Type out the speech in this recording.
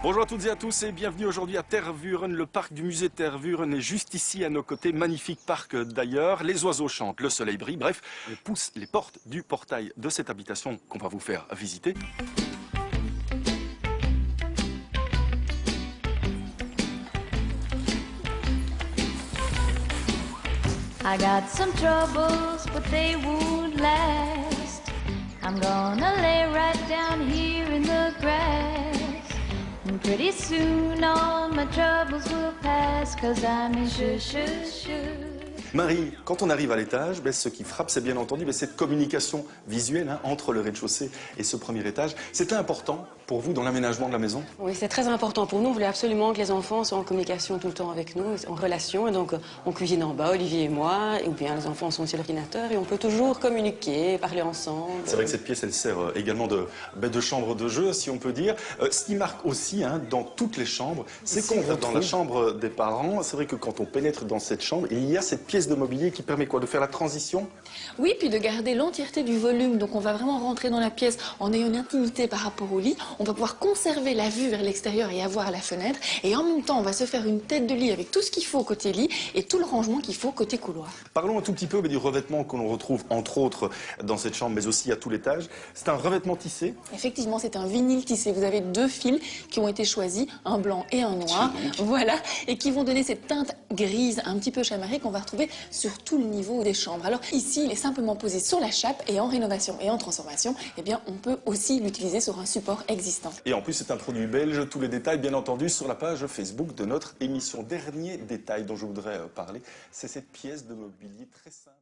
Bonjour à toutes et à tous et bienvenue aujourd'hui à Tervuren. Le parc du musée Tervuren est juste ici à nos côtés. Magnifique parc d'ailleurs. Les oiseaux chantent, le soleil brille. Bref, on pousse les portes du portail de cette habitation qu'on va vous faire visiter. I got some troubles, but they won't last. I'm gonna lay right down here in the grass. And pretty soon all my troubles will pass, 'cause I'm in Marie, quand on arrive à l'étage, ce qui frappe, c'est bien entendu cette communication visuelle entre le rez-de-chaussée et ce premier étage. C'était important pour vous dans l'aménagement de la maison? Oui, c'est très important pour nous. On voulait absolument que les enfants soient en communication tout le temps avec nous, en relation. Et donc, on cuisine en bas, Olivier et moi, ou bien les enfants sont sur l'ordinateur et on peut toujours communiquer, parler ensemble. C'est vrai que cette pièce, elle sert également de chambre de jeu, si on peut dire. Ce qui marque aussi dans toutes les chambres, c'est qu'on va dans la chambre des parents. C'est vrai que quand on pénètre dans cette chambre, il y a cette pièce de mobilier qui permet quoi? De faire la transition? Oui, puis de garder l'entièreté du volume. Donc on va vraiment rentrer dans la pièce en ayant une intimité par rapport au lit. On va pouvoir conserver la vue vers l'extérieur et avoir la fenêtre. Et en même temps, on va se faire une tête de lit avec tout ce qu'il faut côté lit et tout le rangement qu'il faut côté couloir. Parlons un tout petit peu du revêtement que l'on retrouve entre autres dans cette chambre, mais aussi à tout l'étage. C'est un revêtement tissé? Effectivement, c'est un vinyle tissé. Vous avez deux fils qui ont été choisis, un blanc et un noir. Voilà, et qui vont donner cette teinte grise un petit peu chamarrée qu'on va retrouver sur tout le niveau des chambres. Alors ici, il est simplement posé sur la chape et en rénovation et en transformation, on peut aussi l'utiliser sur un support existant. Et en plus, c'est un produit belge. Tous les détails, bien entendu, sur la page Facebook de notre émission. Dernier détail dont je voudrais parler, c'est cette pièce de mobilier très simple.